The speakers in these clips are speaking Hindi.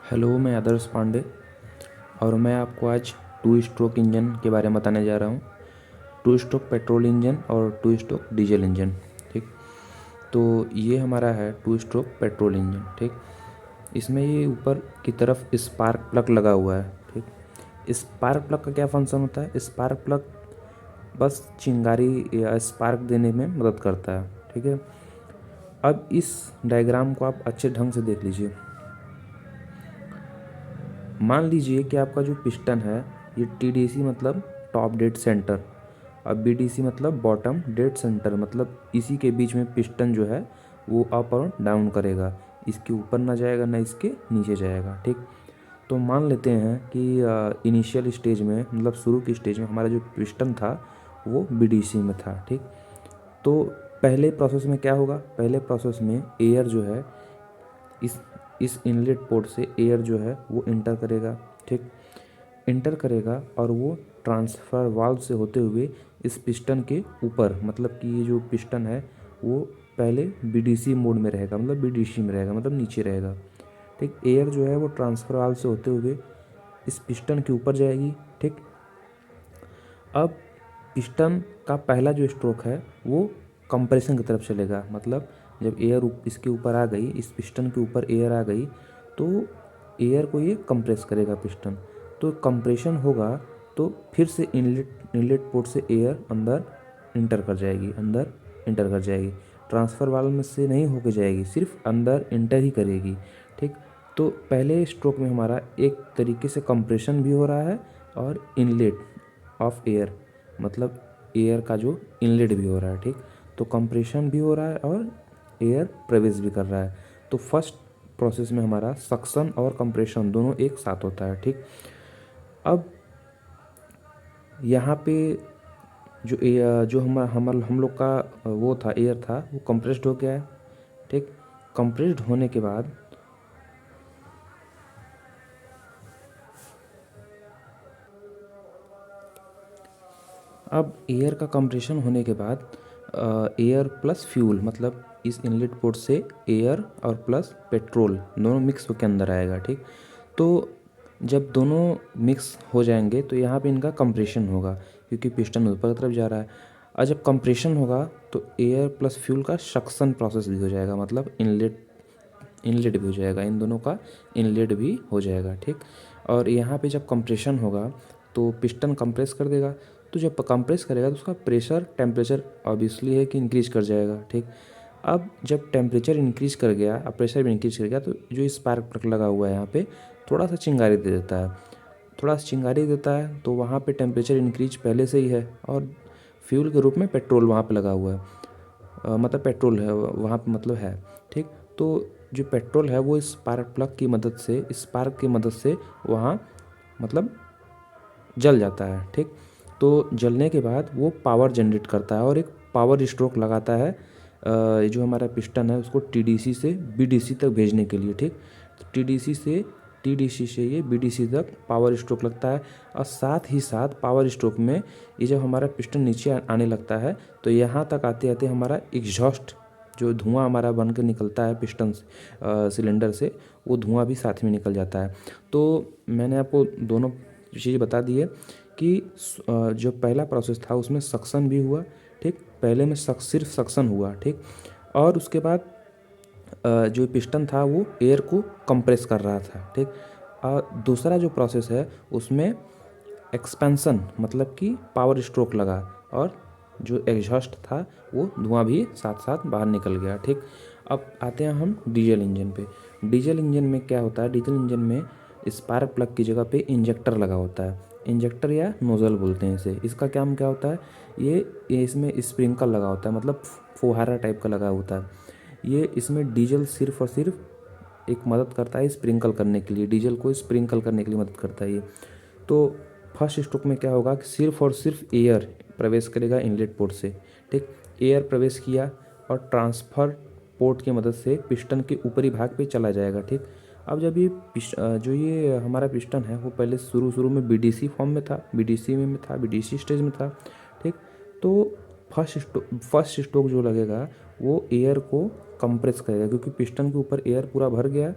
हेलो, मैं आदर्श पांडे और मैं आपको आज टू स्ट्रोक इंजन के बारे में बताने जा रहा हूँ। टू स्ट्रोक पेट्रोल इंजन और टू स्ट्रोक डीजल इंजन। ठीक, तो ये हमारा है टू स्ट्रोक पेट्रोल इंजन। ठीक, इसमें ये ऊपर की तरफ स्पार्क प्लग लगा हुआ है। ठीक, स्पार्क प्लग का क्या फंक्शन होता है? स्पार्क प्लग बस चिंगारी या स्पार्क देने में मदद करता है। ठीक है, अब इस डायग्राम को आप अच्छे ढंग से देख लीजिए। मान लीजिए कि आपका जो पिस्टन है ये टीडीसी मतलब टॉप डेड सेंटर और बीडीसी मतलब बॉटम डेड सेंटर, मतलब इसी के बीच में पिस्टन जो है वो अप और डाउन करेगा, इसके ऊपर ना जाएगा ना इसके नीचे जाएगा। ठीक, तो मान लेते हैं कि इनिशियल स्टेज में मतलब शुरू की स्टेज में हमारा जो पिस्टन था वो बीडीसी में था। ठीक, तो पहले प्रोसेस में क्या होगा? पहले प्रोसेस में एयर जो है इस इस इनलेट पोर्ट से एयर जो है वो इंटर करेगा। ठीक, इंटर करेगा और वो ट्रांसफ़र वाल्व से होते हुए इस पिस्टन के ऊपर, मतलब कि ये जो पिस्टन है वो पहले बीडीसी मोड में रहेगा, मतलब बीडीसी में रहेगा, मतलब नीचे रहेगा। ठीक, एयर जो है वो ट्रांसफ़र वाल्व से होते हुए इस पिस्टन के ऊपर जाएगी। ठीक, अब पिस्टन का पहला जो स्ट्रोक है वो कंप्रेशन की तरफ चलेगा, मतलब जब एयर इसके ऊपर आ गई, इस पिस्टन के ऊपर एयर आ गई तो एयर को ये कंप्रेस करेगा पिस्टन। तो कंप्रेशन होगा तो फिर से इनलेट पोर्ट से एयर अंदर इंटर कर जाएगी, अंदर इंटर कर जाएगी। ट्रांसफ़र वाल्व में से नहीं होके जाएगी, सिर्फ अंदर इंटर ही करेगी। ठीक, तो पहले स्ट्रोक में हमारा एक तरीके से कंप्रेशन भी हो रहा है और इनलेट ऑफ एयर, मतलब एयर का जो इनलेट भी हो रहा है। ठीक, तो कंप्रेशन भी हो रहा है और एयर प्रवेश भी कर रहा है। तो फर्स्ट प्रोसेस में हमारा सक्शन और कंप्रेशन दोनों एक साथ होता है। ठीक, अब यहाँ पे जो हम लोग का वो था, एयर था, वो कंप्रेस्ड हो गया है। ठीक, कंप्रेस्ड होने के बाद अब एयर का कंप्रेशन होने के बाद एयर प्लस फ्यूल, मतलब इस इनलेट पोर्ट से एयर और प्लस पेट्रोल दोनों मिक्स होकर अंदर आएगा। ठीक, तो जब दोनों मिक्स हो जाएंगे तो यहाँ पे इनका कंप्रेशन होगा, क्योंकि पिस्टन ऊपर की तरफ जा रहा है। और जब कंप्रेशन होगा तो एयर प्लस फ्यूल का सक्शन प्रोसेस भी हो जाएगा, मतलब इनलेट भी हो जाएगा, इन दोनों का इनलेट भी हो जाएगा। ठीक, और यहाँ पे जब कंप्रेशन होगा तो पिस्टन कंप्रेस कर देगा। तो जब कंप्रेस करेगा तो उसका प्रेशर टेम्परेचर ऑब्वियसली है कि इंक्रीज कर जाएगा। ठीक, अब जब टेम्परेचर इंक्रीज कर गया और प्रेशर भी इंक्रीज कर गया तो जो स्पार्क प्लग लगा हुआ है यहाँ पे थोड़ा सा चिंगारी दे देता है, थोड़ा सा चिंगारी देता है। तो वहाँ पे टेम्परेचर इंक्रीज पहले से ही है और फ्यूल के रूप में पेट्रोल वहाँ पे लगा हुआ है, मतलब पेट्रोल है वहाँ पे, मतलब है। ठीक, तो जो पेट्रोल है वो स्पार्क प्लग की मदद से, स्पार्क की मदद से वहाँ मतलब जल जाता है। ठीक, तो जलने के बाद वो पावर जनरेट करता है और एक पावर स्ट्रोक लगाता है जो हमारा पिस्टन है उसको टीडीसी से बीडीसी तक भेजने के लिए। ठीक, तो टीडीसी से ये बीडीसी तक पावर स्ट्रोक लगता है। और साथ ही साथ पावर स्ट्रोक में ये जब हमारा पिस्टन नीचे आने लगता है तो यहाँ तक आते आते हमारा एग्जॉस्ट जो धुआं हमारा बन के निकलता है पिस्टन सिलेंडर से, वो धुआं भी साथ में निकल जाता है। तो मैंने आपको दोनों चीज़ बता दी है कि जो पहला प्रोसेस था उसमें सक्शन भी हुआ। ठीक, पहले में सिर्फ सक्शन हुआ। ठीक, और उसके बाद जो पिस्टन था वो एयर को कंप्रेस कर रहा था। ठीक, और दूसरा जो प्रोसेस है उसमें एक्सपेंशन, मतलब कि पावर स्ट्रोक लगा और जो एग्जॉस्ट था वो धुआं भी साथ साथ बाहर निकल गया। ठीक, अब आते हैं हम डीजल इंजन पे। डीजल इंजन में क्या होता है? डीजल इंजन में स्पार्क प्लग की जगह पे इंजेक्टर लगा होता है, इंजेक्टर या नोज़ल बोलते हैं इसे। इसका काम क्या होता है? ये इसमें स्प्रिंकल लगा होता है, मतलब फुहारा टाइप का लगा होता है। ये इसमें डीजल सिर्फ और सिर्फ एक मदद करता है स्प्रिंकल करने के लिए, डीजल को स्प्रिंकल करने के लिए मदद करता है ये। तो फर्स्ट स्ट्रोक में क्या होगा कि सिर्फ और सिर्फ एयर प्रवेश करेगा इनलेट पोर्ट से। ठीक, एयर प्रवेश किया और ट्रांसफ़र पोर्ट की मदद से पिस्टन के ऊपरी भाग पे चला जाएगा। ठीक, अब जब जो ये हमारा पिस्टन है वो पहले शुरू में बीडीसी फॉर्म में था, बीडीसी स्टेज में था। ठीक, तो फर्स्ट स्ट्रोक जो लगेगा वो एयर को कंप्रेस करेगा, क्योंकि पिस्टन के ऊपर एयर पूरा भर गया।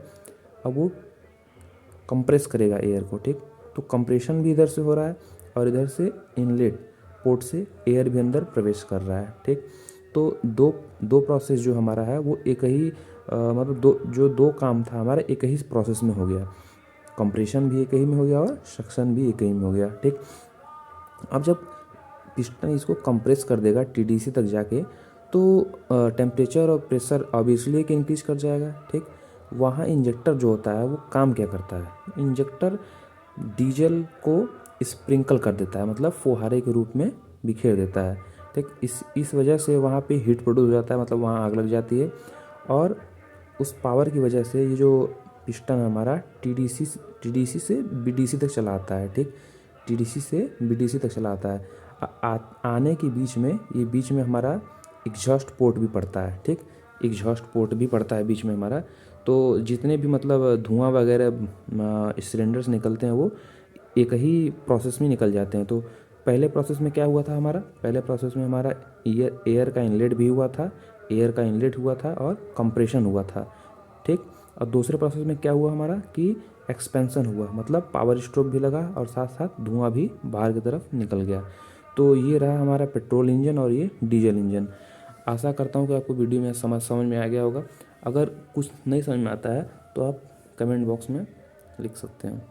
अब वो कंप्रेस करेगा एयर को, ठीक। तो कंप्रेशन भी इधर से हो रहा है और इधर से इनलेट पोर्ट से एयर भी अंदर प्रवेश कर रहा है, ठीक। तो दो दो प्रोसेस जो हमारा है वो एक ही मतलब दो काम था हमारा एक ही प्रोसेस में हो गया। कंप्रेशन भी एक ही में हो गया और सक्शन भी एक ही में हो गया, ठीक। अब जब पिस्टन इसको कंप्रेस कर देगा टीडीसी तक जाके, तो टेम्परेचर और प्रेशर ऑब्वियसली एक इंक्रीज कर जाएगा, ठीक। वहाँ इंजेक्टर जो होता है वो काम क्या करता है, इंजेक्टर डीजल को स्प्रिंकल कर देता है, मतलब फुहारे के रूप में बिखेर देता है, ठीक। इस वजह से वहाँ पे हीट प्रोड्यूस हो जाता है, मतलब वहाँ आग लग जाती है। और उस पावर की वजह से ये जो पिस्टन हमारा टीडीसी से बीडीसी तक चला आता है, ठीक। टीडीसी से बीडीसी तक चला आता है। आने के बीच में हमारा एग्जॉस्ट पोर्ट भी पड़ता है, ठीक। एग्जॉस्ट पोर्ट भी पड़ता है बीच में हमारा। तो जितने भी मतलब धुआं वगैरह सिलेंडर्स निकलते हैं वो एक ही प्रोसेस में निकल जाते हैं। तो पहले प्रोसेस में क्या हुआ था हमारा, पहले प्रोसेस में हमारा एयर का इनलेट भी हुआ था, एयर का इनलेट हुआ था और कंप्रेशन हुआ था, ठीक। और दूसरे प्रोसेस में क्या हुआ हमारा कि एक्सपेंशन हुआ, मतलब पावर स्ट्रोक भी लगा और साथ साथ धुआं भी बाहर की तरफ निकल गया। तो ये रहा हमारा पेट्रोल इंजन और ये डीजल इंजन। आशा करता हूँ कि आपको वीडियो में समझ में आ गया होगा। अगर कुछ नहीं समझ में आता है तो आप कमेंट बॉक्स में लिख सकते हैं।